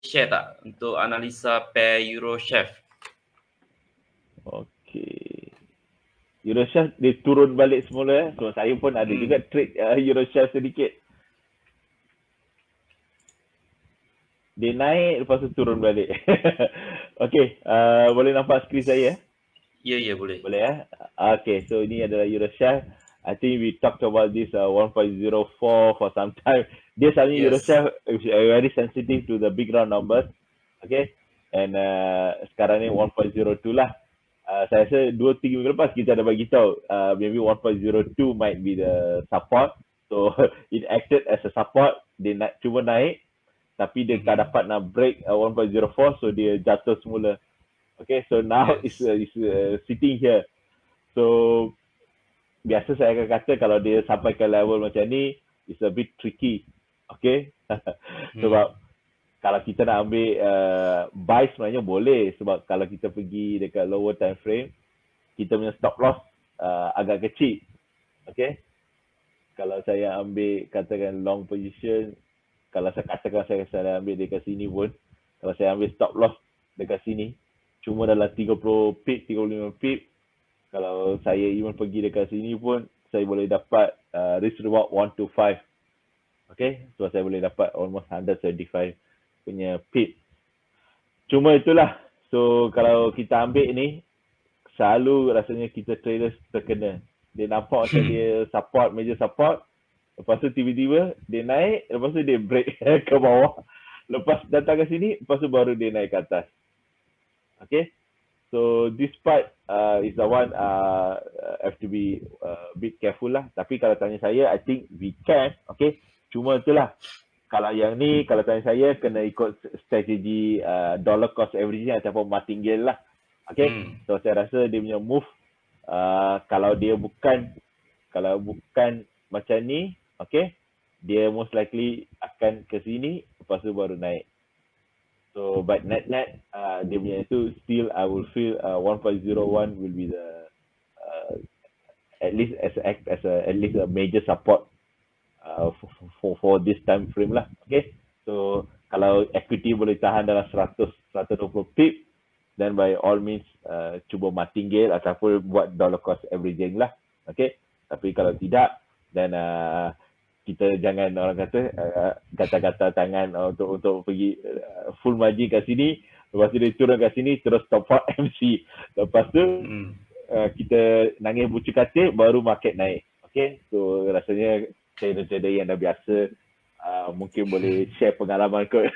share tak untuk analisa pair EURCHF? Okey. EURCHF dia turun balik semula. So saya pun ada juga trade EURCHF sedikit. Dia naik lepas tu turun balik. Okey, boleh nampak skrin saya? Ya, boleh. Boleh Okay, so ini adalah EURCHF. I think we talked about this 1.04 for some time. Dia selalunya EURCHF is very sensitive to the big round numbers. Okay, and sekarang ni 1.02 lah. Saya rasa 2-3 minggu lepas kita ada bagi tahu maybe 1.02 might be the support. So it acted as a support. Dia cuba naik tapi dia tak dapat nak break 1.04, so dia jatuh semula. Okay, so now it's sitting here. So biasa saya akan kata kalau dia sampai ke level macam ni, it's a bit tricky. Okay, sebab kalau kita nak ambil buy sebenarnya boleh, sebab kalau kita pergi dekat lower time frame, kita punya stop loss agak kecil. Okay, kalau saya ambil katakan long position, kalau saya katakan saya ambil dekat sini pun, kalau saya ambil stop loss dekat sini, cuma dalam 30 pip, 35 pip, kalau saya even pergi dekat sini pun, saya boleh dapat risk reward 1 to 5. Okay, so saya boleh dapat almost 175 punya pip. Cuma itulah, so kalau kita ambil ni, selalu rasanya kita traders terkena. Dia nampak macam dia support, major support, lepas tu tiba-tiba dia naik, lepas tu dia break ke bawah. Lepas datang ke sini, lepas tu baru dia naik ke atas. Okay, so this part is the one have to be a bit careful lah. Tapi kalau tanya saya, I think we can. Okay, cuma itulah. Kalau yang ni, kalau tanya saya, kena ikut strategi dollar cost averaging ataupun martingale lah. Okay, so saya rasa dia punya move, kalau bukan macam ni, okay, dia most likely akan ke sini, lepas tu baru naik. So, but net, dia punya itu still I will feel 1.01 will be the at least at least a major support for this time frame lah. Okay, so kalau equity boleh tahan dalam 120 pip, then by all means cuba martingale ataupun buat dollar cost averaging lah. Okay, tapi kalau tidak, then kita jangan orang kata kata-kata tangan untuk pergi full margin kat sini, lepas tu dia turun kat sini terus top out MC, lepas tu kita nangis bucu katil baru market naik. Okay, so rasanya trader-trader yang dah biasa mungkin boleh share pengalaman kot.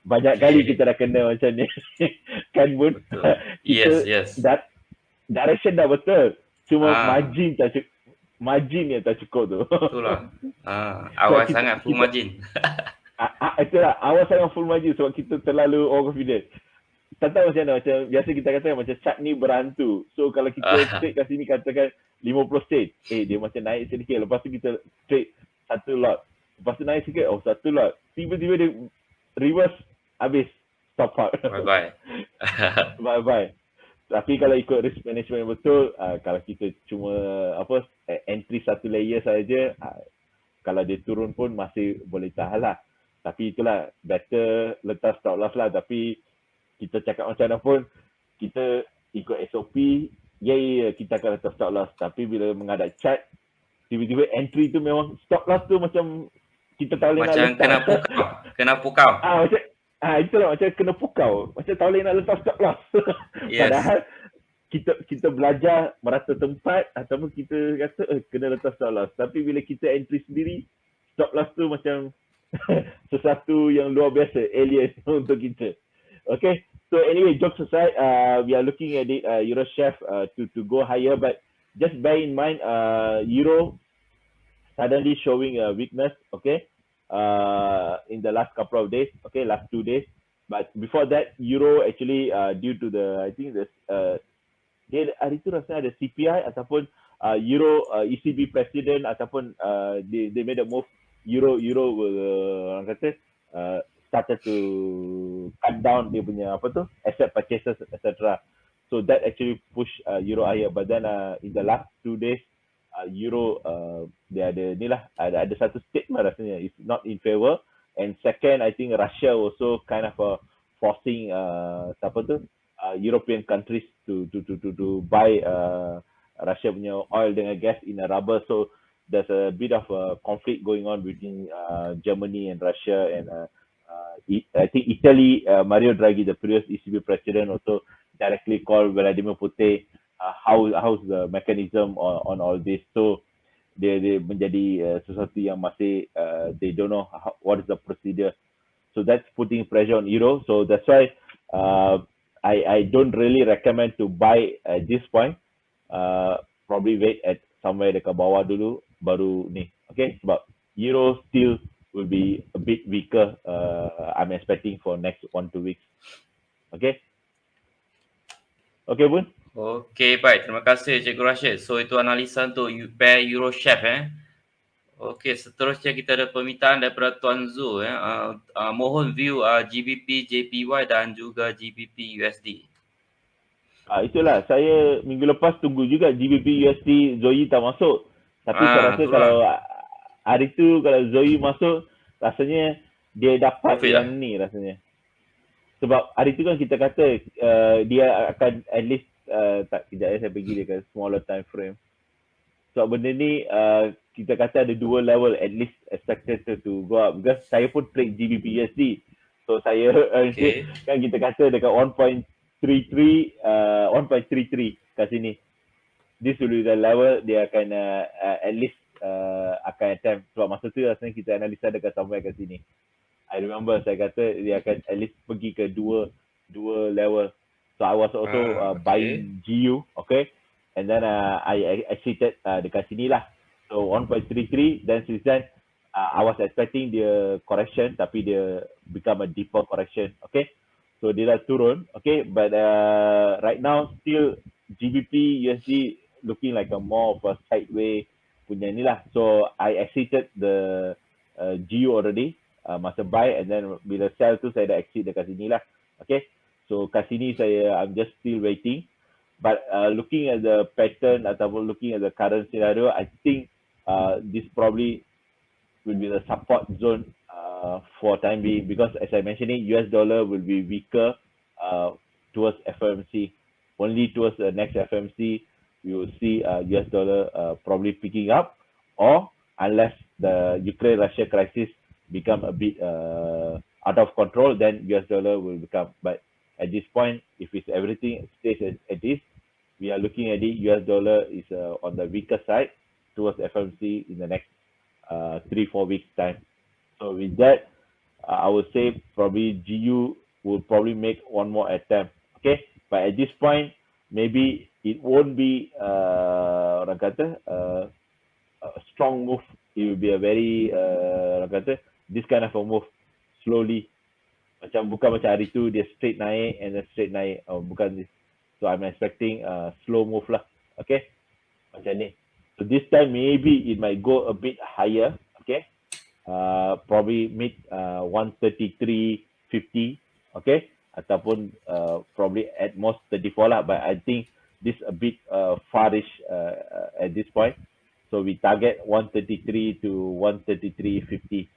Banyak kali kita dah kena macam ni. Kan Bun? Yes. Direction dah betul, cuma margin yang tak cukup tu. Betul lah. Awal sangat full margin. Itulah, awal sangat full margin sebab kita terlalu overconfident. Tak tahu macam mana, macam biasa kita katakan macam chart ni berhantu. So kalau kita trade kat sini katakan 50 sen, dia macam naik sedikit, lepas tu kita trade satu lot, lepas tu naik sikit, satu lot, tiba-tiba dia reverse, habis, stop out. Bye-bye. Tapi kalau ikut risk management yang betul, kalau kita cuma entry satu layer saja, kalau dia turun pun masih boleh tahan lah. Tapi itulah, better letak stop loss lah. Tapi kita cakap macam mana pun, kita ikut SOP, kita akan letak stop loss. Tapi bila menghadap chart, tiba-tiba entry tu memang stop loss tu macam kita tak boleh nak letak. Macam kena pukau. Itulah macam kena pukau. Macam tak boleh nak letak stop loss. Padahal kita belajar merata tempat ataupun kita kata kena letak stop loss. Tapi bila kita entry sendiri, stop loss tu macam sesuatu yang luar biasa, alien untuk kita. Okay, so anyway, jokes aside, we are looking at it, EURCHF to go higher, but just bear in mind, Euro suddenly showing a weakness, okay, in the last couple of days, okay, last 2 days. But before that, Euro actually due to the, I think dia hari tu rasanya ada CPI ataupun Euro ECB President ataupun they made a move, Euro orang kata started to cut down dia punya asset purchases etc. So that actually push Euro higher. But then in the last 2 days, Euro dia ada ni lah, ada satu statement rasanya it's not in favor, And second, I think Russia also kind of forcing European countries to buy Russia punya oil dengan gas in a rubber. So there's a bit of a conflict going on between Germany and Russia, and I think Italy, Mario Draghi, the previous ECB president, also directly called Vladimir Putin. How's the mechanism on all this? So dia menjadi sesuatu yang masih they don't know what is the procedure. So that's putting pressure on euro. So that's why I don't really recommend to buy at this point. Probably wait at somewhere dekat bawah dulu baru ni. Okay, sebab euro still will be a bit weaker. I'm expecting for next 1-2 weeks. Okay. Okay, Bun. Okey, baik. Terima kasih Cikgu Rashid. So itu analisa untuk pair EURCHF. Okey, seterusnya kita ada permintaan daripada Tuan Zu. Mohon view GBPJPY dan juga GBPUSD. Itulah, saya minggu lepas tunggu juga GBPUSD Zoe tak masuk. Tapi saya rasa kalau hari tu kalau Zoe masuk, rasanya dia dapat profit yang ni rasanya. Sebab hari tu kan kita kata dia akan at least kejap saya pergi dia ke smaller time frame. Sebab benda ni kita kata ada dua level at least expected to go up. Because saya pun trade GBPUSD. So saya kan kita kata dekat 1.33 kat sini. This will be the level dia akan at least akan attempt. Sebab masa tu rasanya kita analisa dekat somewhere kat sini. I remember saya kata dia akan at least pergi ke dua level. So I was also buying GU, okay? And then I exited dekat sini lah. So 1.33, then since then I was expecting the correction, tapi dia become a deeper correction, okay? So dia dah turun, okay? But right now still GBP USD looking like a more of a sideways punya ni lah. So I exited the GU already. Masa buy, and then bila sell tu saya dah exit dekat sini lah. Okay, so kat sini I'm just still waiting. But looking at the pattern ataupun looking at the current scenario, I think this probably will be the support zone for time being, because as I mentioned, US dollar will be weaker towards FOMC. Only towards the next FOMC we will see US dollar probably picking up, or unless the Ukraine-Russia crisis become a bit out of control, then US dollar will become. But at this point, if it's everything stays at this, we are looking at it, US dollar is on the weaker side towards FOMC in the next 3-4 weeks time. So with that, I would say probably GU will probably make one more attempt. Okay, but at this point, maybe it won't be orang kata a strong move. It will be a very orang kata this kind of a move slowly. Bukan macam hari tu dia straight naik and then straight naik. Bukan this. So I'm expecting slow move lah. Okay, macam ni. So this time maybe it might go a bit higher. Okay, probably mid 133.50. Okay, ataupun probably at most 34 lah. But I think this a bit farish at this point. So we target 133 to 133.50.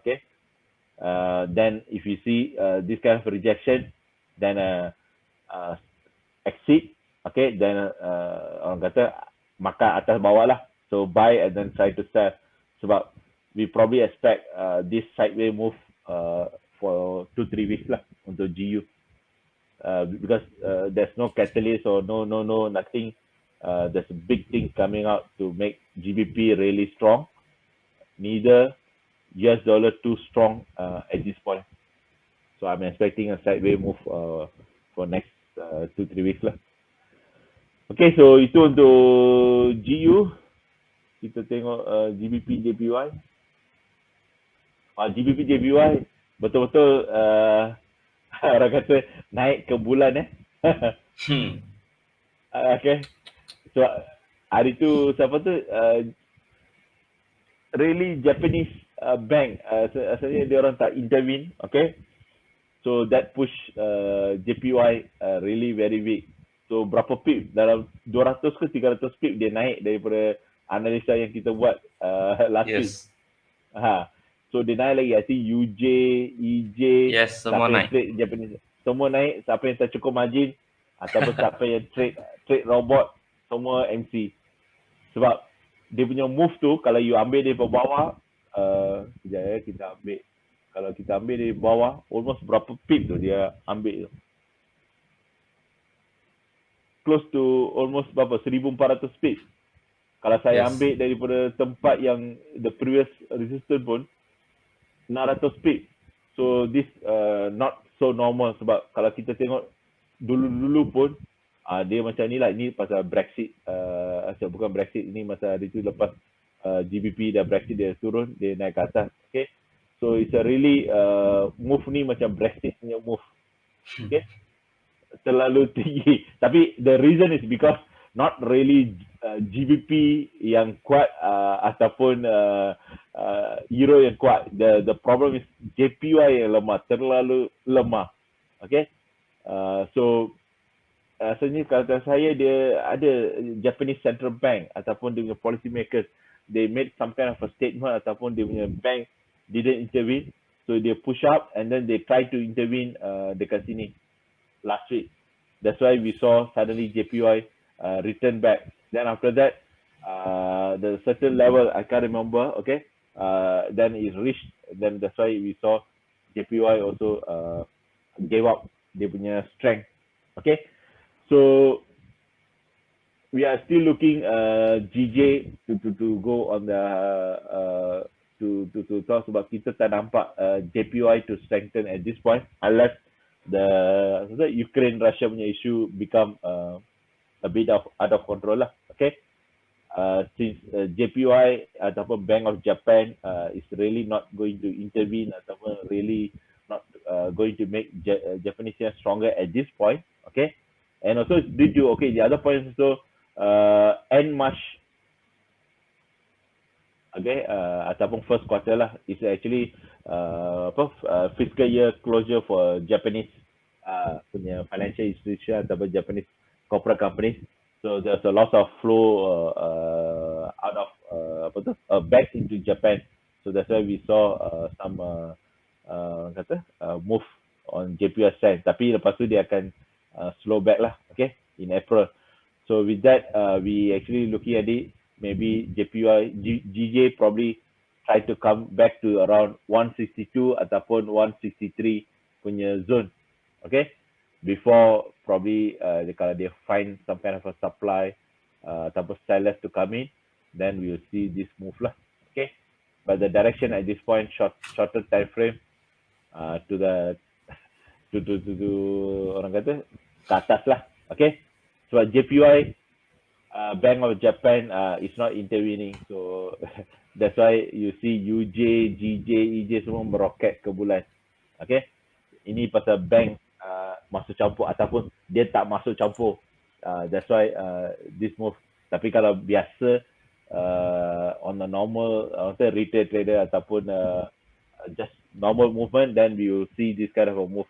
Okay. Then if you see this kind of rejection, then exit. Okay. Then orang kata makan atas bawah lah. So buy and then try to sell. Sebab we probably expect this sideways move for 2-3 weeks lah untuk GU. Because there's no catalyst or no nothing. There's a big thing coming out to make GBP really strong. Neither US dollar too strong at this point. So I'm expecting a sideways move for next 2-3 weeks lah. Okay, so itu untuk GU. Kita tengok GBPJPY. GBPJPY betul-betul orang kata naik ke bulan Okay. So hari tu siapa tu really Japanese bank asalnya dia orang tak intervene, okay? So that push JPY really very weak. So berapa pip dalam 200 ke 300 pip dia naik daripada analisa yang kita buat last week. So dia naik lagi, I think UJ, EJ, Yes, semua siapa yang naik. trade Japanese, semua naik. Siapa yang tak cukup margin ataupun siapa yang trade robot, semua MC. Sebab dia punya move tu, kalau you ambil dia bawah, sekejap ya, kita ambil. Kalau kita ambil dia bawah, almost berapa pip tu dia ambil tu. Close to almost berapa, 1400 pip. Kalau saya Yes. ambil daripada tempat yang the previous resistance pun, 600 pip. So this not so normal sebab kalau kita tengok dulu-dulu pun dia macam ni lah. Ini pasal Brexit, bukan Brexit, ini masa hari tu lepas GBP dan Brexit dia turun, dia naik ke atas. Okay, so it's a really move ni macam Brexit punya move. Okay, terlalu tinggi. Tapi the reason is because not really GBP yang kuat ataupun Euro yang kuat. The problem is JPY yang lemah, terlalu lemah. Okay, so sebenarnya kata saya dia ada Japanese Central Bank ataupun dia punya policy makers, they made some kind of a statement ataupun dia punya bank didn't intervene, so they push up and then they try to intervene dekat sini last week. That's why we saw suddenly JPY return back. Then after that, the certain level I can't remember. Okay, then it reached. Then that's why we saw JPY also gave up dia punya strength. Okay, so we are still looking GJ to go on the to talk sebab kita tak nampak JPY to strengthen at this point unless the Ukraine Russia punya issue become a bit of out of control lah. Okay, since JPY ataupun Bank of Japan is really not going to intervene ataupun really not going to make Japanese yen stronger at this point. Okay, and also due to the other point is also end March, okay, ataupun first quarter lah, is actually fiscal year closure for Japanese punya financial institution ataupun Japanese corporate companies. So there's a lot of flow out of back into Japan. So that's why we saw some move on JPUSD. Tapi lepas tu dia akan slow back lah, okay, in April. So with that, we actually looking at it, maybe GJ probably try to come back to around 162 ataupun 163 punya zone, okay, before probably kalau they find some kind of a supply ataupun sellers to come in, then we will see this move lah, okay. But the direction at this point, shorter time frame to orang kata ke atas lah, okay. Sebab JPY Bank of Japan is not intervening, so that's why you see UJ, GJ, EJ semua meroket ke bulan. Okay, ini pasal bank masuk campur ataupun dia tak masuk campur. That's why this move. Tapi kalau biasa on the normal retail trader ataupun just normal movement, then we will see this kind of a move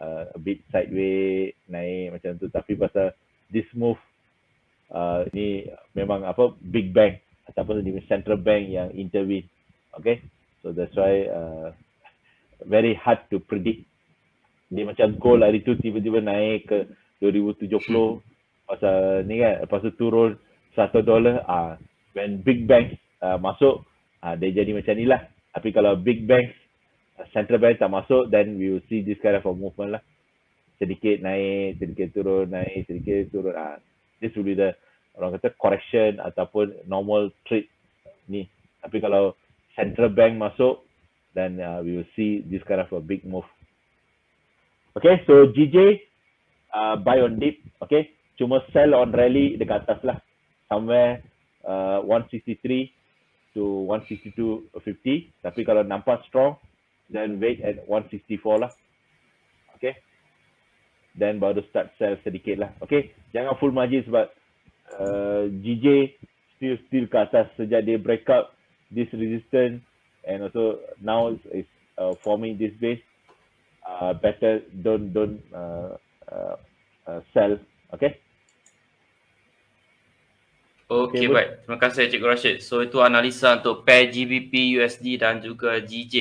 a bit sideways, naik macam tu. Tapi pasal this move ni memang big bank ataupun di central bank yang intervene. Okay, so that's why very hard to predict. Dia macam gold hari tu tiba-tiba naik ke 2070 pasal ni kan, lepas tu turun $1. When big bank masuk, dia jadi macam ni lah. Tapi kalau big bank, central bank tak masuk, then we will see this kind of a movement lah. Sedikit naik, sedikit turun, naik, sedikit turun. This will be the orang kata correction ataupun normal trade ni. Tapi kalau central bank masuk, then we will see this kind of a big move. Okay, so GJ buy on dip, okay. Cuma sell on rally dekat atas lah. Somewhere 163 to 162.50. Tapi kalau nampak strong, then wait at 164 lah. Okay. Then baru start sell sedikit lah. Okay, jangan full margin sebab GJ still ke atas sejak dia break up this resistance and also now is forming this base. Better don't sell. Okay. Okay, Okey, bud. baik. Terima kasih Cikgu Rashid. So itu analisa untuk pair GBP USD dan juga GJ.